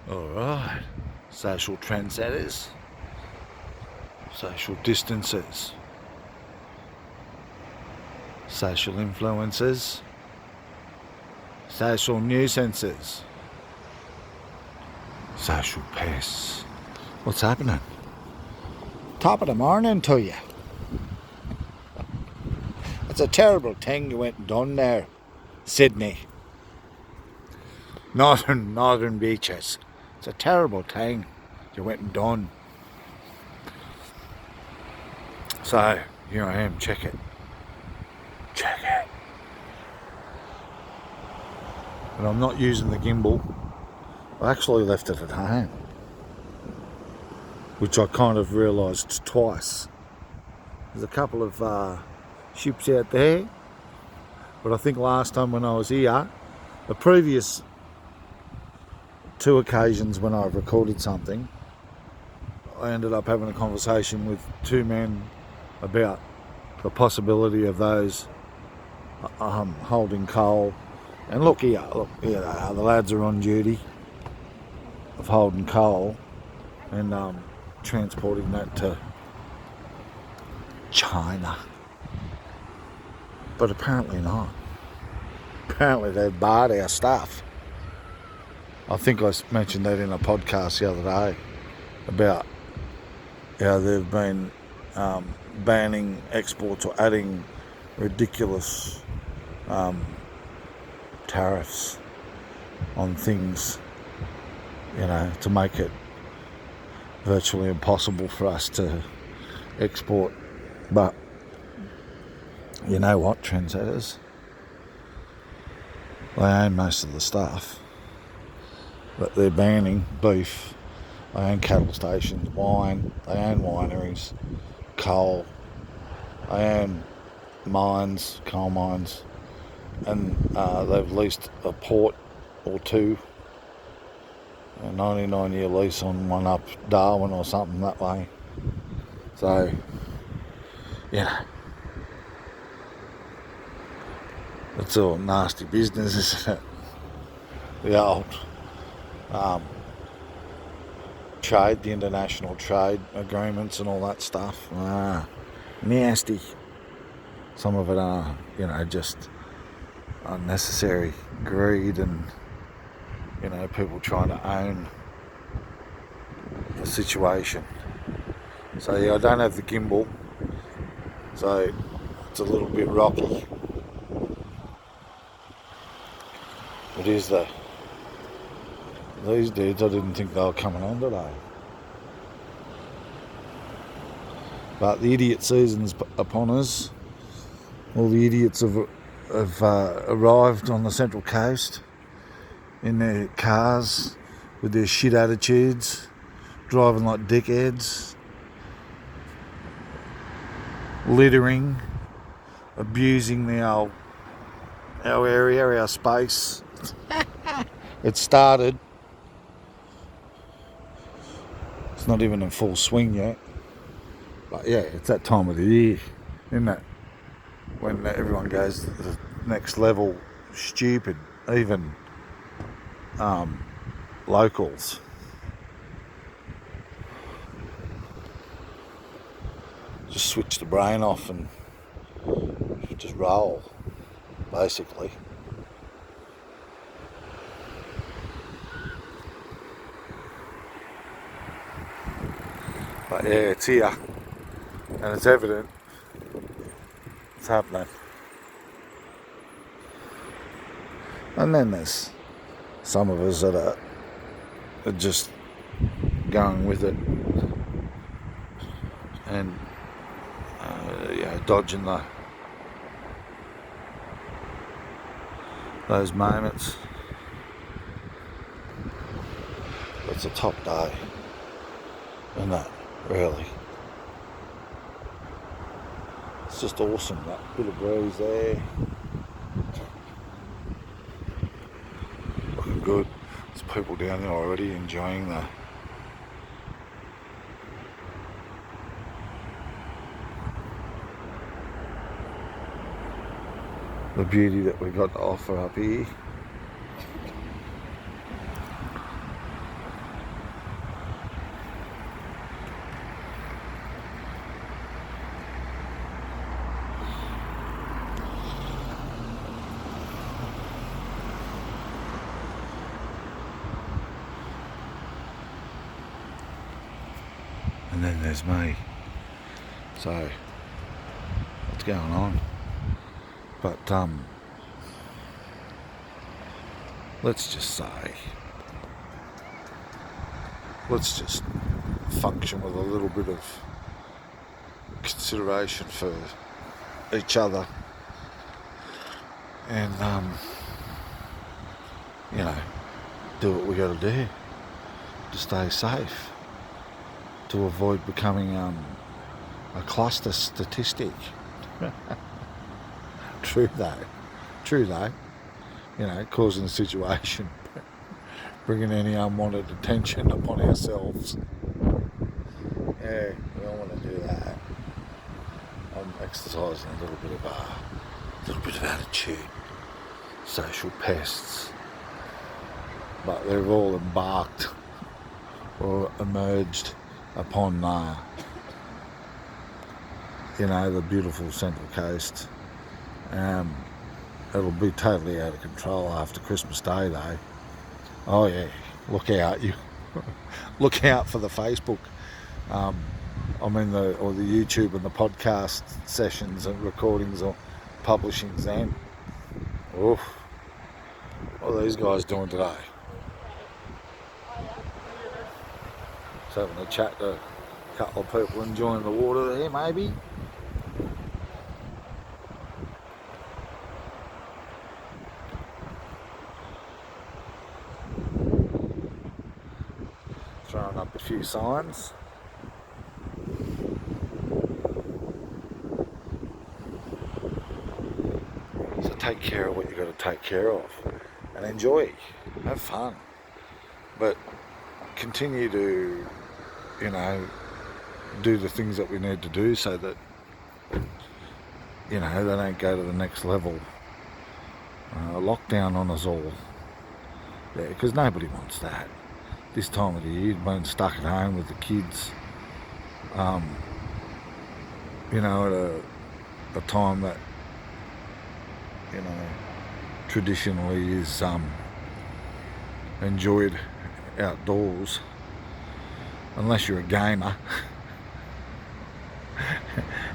Alright, social trendsetters, social distancers, social influencers, social nuisances, social pests. What's happening? Top of the morning to you. It's a terrible thing you went and done there, Sydney. Northern beaches. It's a terrible thing you went and done. So, here I am, check it. And I'm not using the gimbal. I actually left it at home, which I kind of realised twice. There's a couple of ships out there, but I think last time when I was here, the previous two occasions when I recorded something, I ended up having a conversation with two men about the possibility of those holding coal. And look here, the lads are on duty of holding coal and transporting that to China. But apparently not. Apparently they've barred our stuff. I think I mentioned that in a podcast the other day about how they've been banning exports or adding ridiculous tariffs on things, to make it virtually impossible for us to export. But you know what, trendsetters? They own most of the stuff that they're banning. Beef, they own cattle stations, wine, they own wineries, coal, they own mines, coal mines, and they've leased a port or two, a 99-year lease on one up Darwin or something that way. So, it's all nasty business, isn't it? The old trade, the international trade agreements and all that stuff. Nasty. Some of it are, just unnecessary greed and, people trying to own the situation. So I don't have the gimbal, so it's a little bit rocky. It is these dudes, I didn't think they were coming on today. But the idiot season's upon us. All the idiots have arrived on the Central Coast in their cars with their shit attitudes, driving like dickheads, littering, abusing our area, our space. It started. It's not even in full swing yet. But yeah, it's that time of the year, isn't it? When everyone goes to the next level stupid, even locals. Just switch the brain off and just roll, basically. But yeah, it's here, and it's evident it's happening. And then there's some of us that are just going with it and dodging those moments. It's a top day, isn't it? Really, it's just awesome, that bit of breeze there, looking good. There's people down there already enjoying the beauty that we've got to offer up here. and then there's me. So what's going on? But let's just function with a little bit of consideration for each other, and do what we got to do to stay safe, to avoid becoming a cluster statistic. True though, causing a situation, bringing any unwanted attention upon ourselves. Yeah, we don't want to do that. I'm exercising a little bit of attitude. Social pests, but they've all embarked or emerged upon the beautiful Central Coast. It'll be totally out of control after Christmas Day though. Oh yeah, look out you. Look out for the Facebook. The YouTube and the podcast sessions and recordings or publishings then. Oof. What are these guys doing today? Just having a chat to a couple of people enjoying the water there maybe. Throwing up a few signs. So take care of what you got to take care of and enjoy, have fun, but continue to do the things that we need to do so that they don't go to the next level. Lockdown on us all, because nobody wants that. This time of the year, being stuck at home with the kids, at a time that traditionally is enjoyed outdoors, unless you're a gamer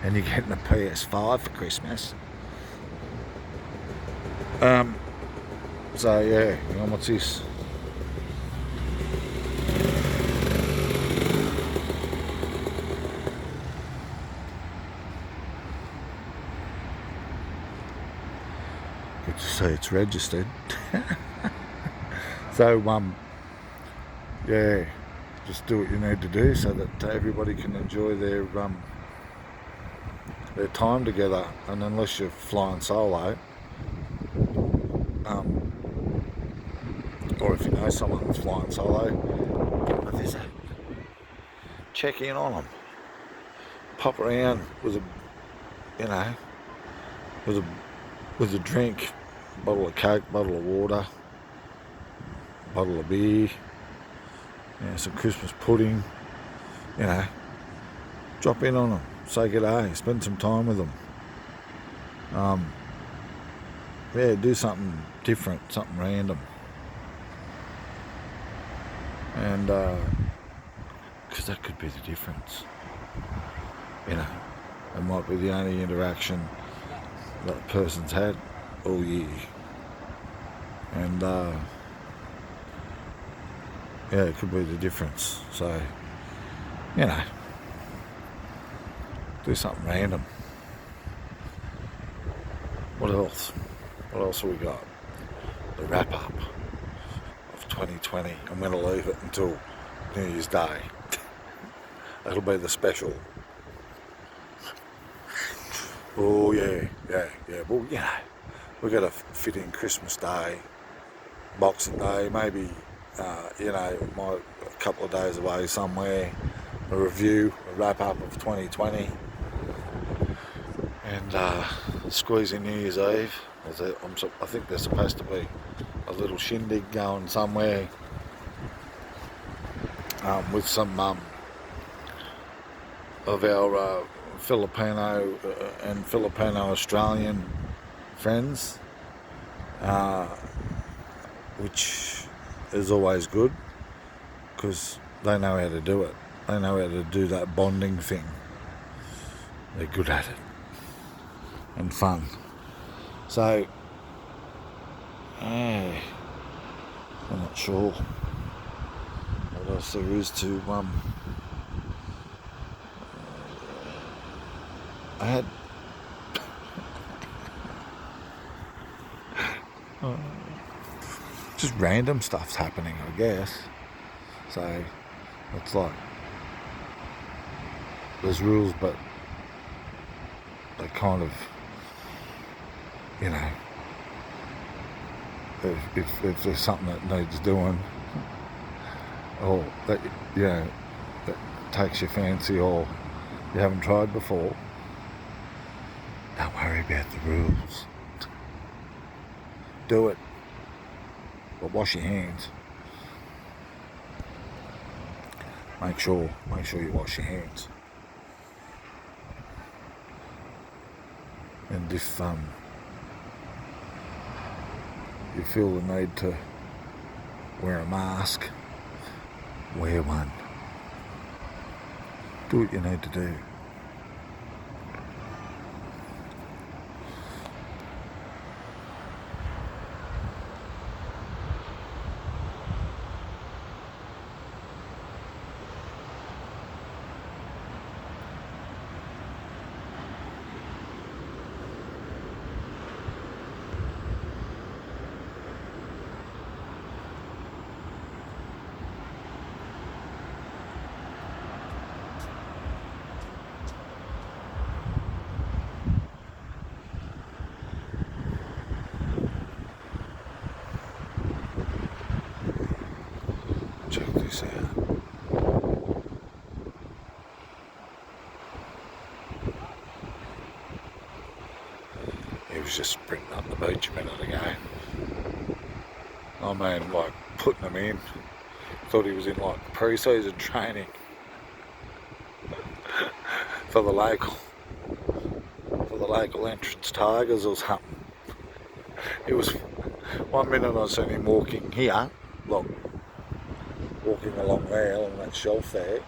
and you're getting a PS5 for Christmas. So yeah, what's this? Good to see it's registered. So just do what you need to do so that everybody can enjoy their time together. And unless you're flying solo, or if you know someone that's flying solo, get them a visit, check in on them, pop around with a drink, bottle of Coke, bottle of water, bottle of beer, some Christmas pudding, drop in on them, say good day, spend some time with them. Do something different, something random. And because that could be the difference. It might be the only interaction that a person's had all year. And it could be the difference. So, do something random. What else? What else have we got? The wrap up of 2020. I'm going to leave it until New Year's Day. That'll be the special. Oh yeah. Well, we've got to fit in Christmas Day, Boxing Day, maybe, a couple of days away somewhere, a review, a wrap up of 2020, and squeeze in New Year's Eve. I think there's supposed to be a little shindig going somewhere with some of our Filipino and Filipino Australian friends, which is always good because they know how to do it. they know how to do that bonding thing. They're good at it and fun. So, I'm not sure what else there is to. I had just random stuff's happening, I guess. So it's like there's rules, but they kind of, you know, if there's something that needs doing, or that, you know, that takes your fancy, or you haven't tried before, don't worry about the rules. Do it, but wash your hands. Make sure you wash your hands. And if you feel the need to wear a mask, wear one. Do what you need to do. Check this out. He was just sprinting up the beach a minute ago. I mean, like, putting him in. Thought he was in, like, pre-season training for the local entrance Tigers or something. It was, one minute I seen him walking here, look, walking along there, along that shelf there,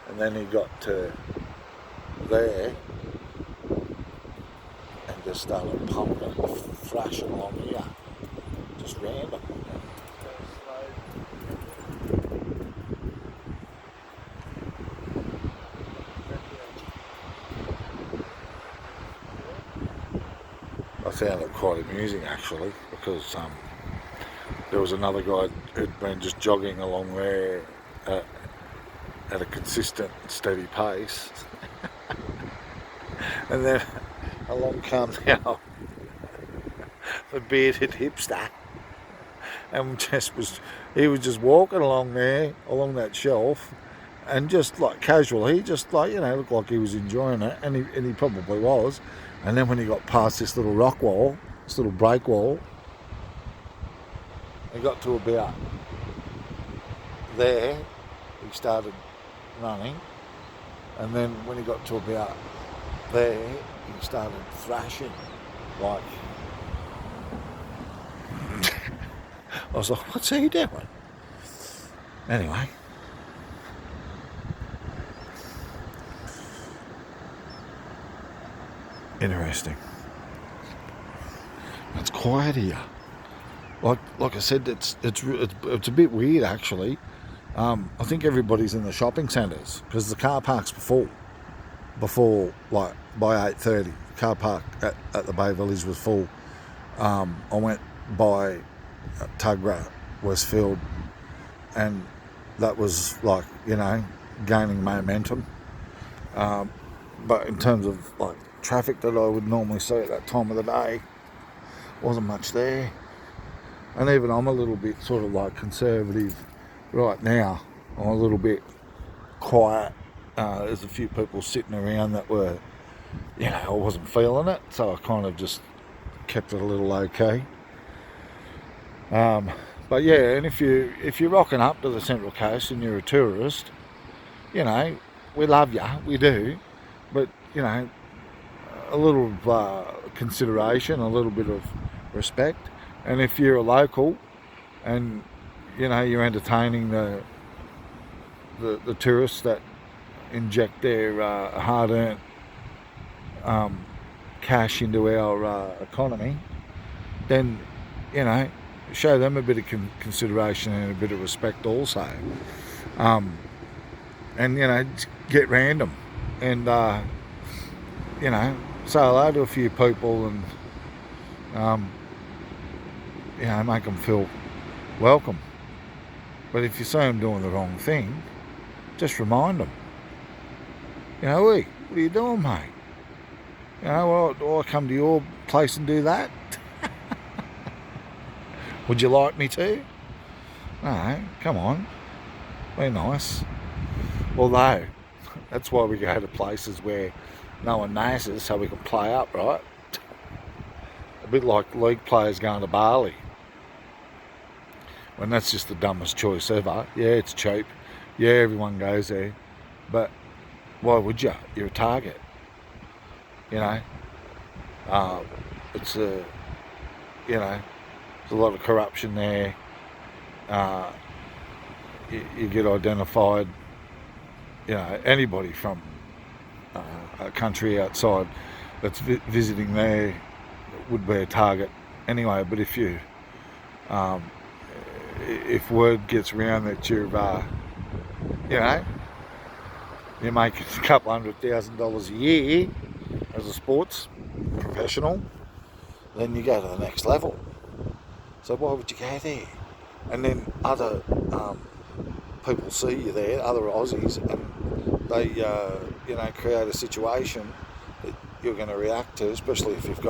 and then he got to there and just started pumping and thrashing along here, just random. I found it quite amusing actually, because there was another guy who'd been just jogging along there at a consistent, steady pace, and then along comes now the bearded hipster, and he was just walking along there, along that shelf, and just like casually, just like, you know, looked like he was enjoying it, and he probably was. And then when he got past this little rock wall, this little break wall, he got to about there, he started running, and then when he got to about there, he started thrashing, like, I was like, what's he doing? Anyway. Interesting. It's quiet here. Like I said, it's a bit weird actually. I think everybody's in the shopping centres because the car parks before like by 8:30. The car park at the Bay Village was full. I went by Tuggerah was filled, and that was like, you know, gaining momentum. But in terms of like traffic that I would normally see at that time of the day, wasn't much there. And even I'm a little bit sort of like conservative right now. I'm a little bit quiet. There's a few people sitting around that were, you know, I wasn't feeling it, so I kind of just kept it a little okay. But yeah, and if you're rocking up to the Central Coast and you're a tourist, you know, we love you, we do, but you know, a little consideration, a little bit of respect. And if you're a local and, you know, you're entertaining the the tourists that inject their hard-earned cash into our economy, then, you know, show them a bit of consideration and a bit of respect also. And, you know, get random and, you know, say hello to a few people and, you know, make them feel welcome. But if you see them doing the wrong thing, just remind them. You know, hey, what are you doing, mate? You know, well, do I come to your place and do that? Would you like me to? No, come on. Be nice. Although, that's why we go to places where no one knows us, so we can play up, right? A bit like league players going to Bali. When that's just the dumbest choice ever. Yeah, it's cheap. Yeah, everyone goes there. But why would you? You're a target. You know? It's a, you know, there's a lot of corruption there. You get identified. You know, anybody from a country outside that's visiting there would be a target anyway. But if you, if word gets around that you're, you know, you're making a couple $100,000 a year as a sports professional, then you go to the next level. So why would you go there? And then other people see you there, other Aussies, and they, you know, create a situation that you're going to react to, especially if you've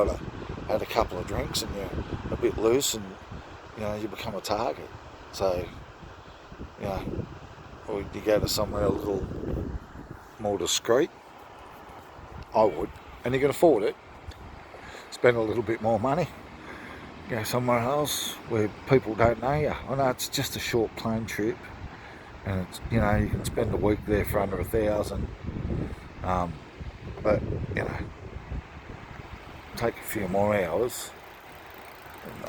had a couple of drinks and you're a bit loose, and you know, you become a target. So, you know, or you go to somewhere a little more discreet. I would, and you can afford it. Spend a little bit more money. Go somewhere else where people don't know you. I know it's just a short plane trip, and it's, you know, you can spend a week there for under $1,000. But you know, take a few more hours and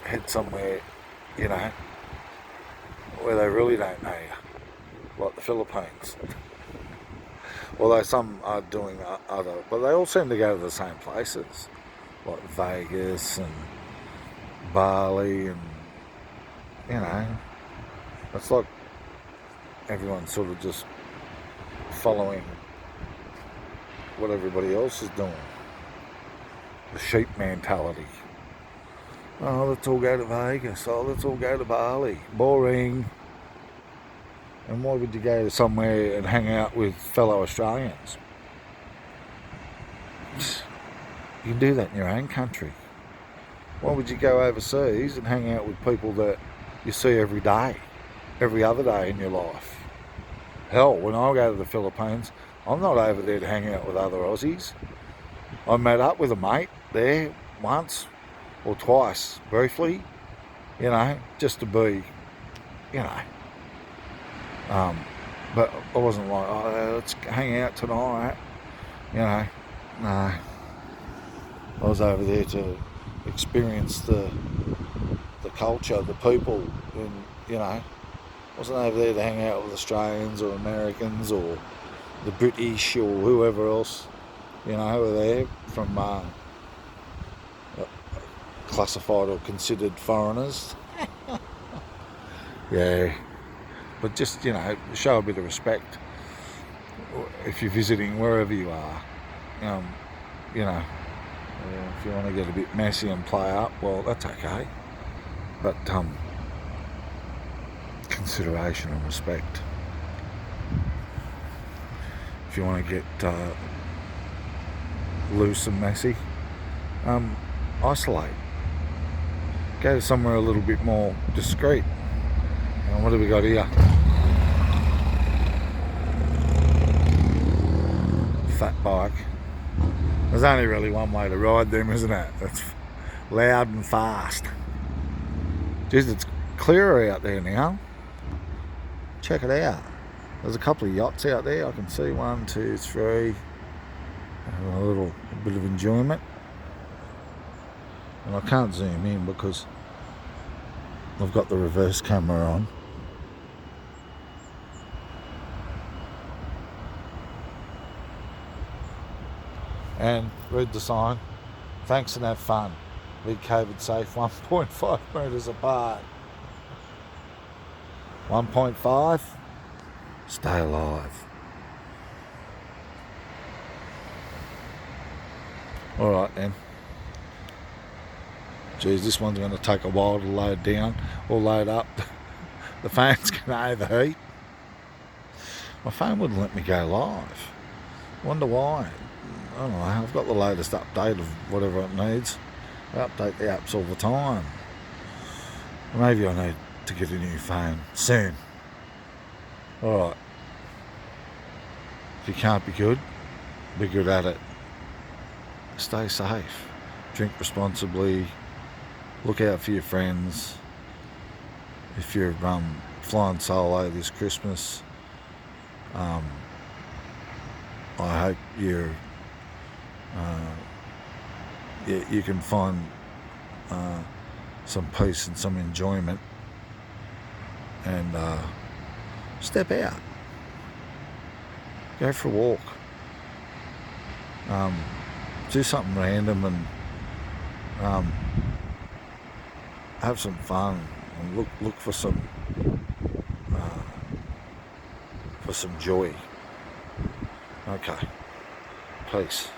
head somewhere, you know, where they really don't know you, like the Philippines. Although some are doing other, but they all seem to go to the same places, like Vegas and Bali, and you know, it's like everyone's sort of just following what everybody else is doing. The sheep mentality. Oh, let's all go to Vegas. Oh, let's all go to Bali. Boring. And why would you go to somewhere and hang out with fellow Australians? You can do that in your own country. Why would you go overseas and hang out with people that you see every day, every other day in your life? Hell, when I go to the Philippines, I'm not over there to hang out with other Aussies. I met up with a mate there once or twice, briefly, you know, just to be, you know. But I wasn't like, oh, let's hang out tonight, you know. No. I was over there to experience the culture, the people, and, you know, I wasn't over there to hang out with Australians or Americans or the British or whoever else, you know, were there from classified or considered foreigners. Yeah. But just, you know, show a bit of respect if you're visiting wherever you are. You know, if you want to get a bit messy and play up, well, that's okay. But consideration and respect. If you want to get loose and messy, isolate. Go to somewhere a little bit more discreet. And what have we got here? Fat bike. There's only really one way to ride them, isn't it? It's loud and fast. Jeez, it's clearer out there now. Check it out. There's a couple of yachts out there. I can see 1, 2, 3. A bit of enjoyment. And I can't zoom in because I've got the reverse camera on. and read the sign. Thanks and have fun. Be COVID safe, 1.5 metres apart. 1.5, stay alive. Alright then. Geez, this one's going to take a while to load down or load up. The phone's going to overheat. My phone wouldn't let me go live. Wonder why. I don't know. I've got the latest update of whatever it needs. I update the apps all the time. Maybe I need to get a new phone soon. Alright. If you can't be good at it. Stay safe. Drink responsibly. Look out for your friends. If you're flying solo this Christmas, I hope you can find some peace and some enjoyment, and step out, go for a walk, do something random, and have some fun, and look for some joy. Okay, peace.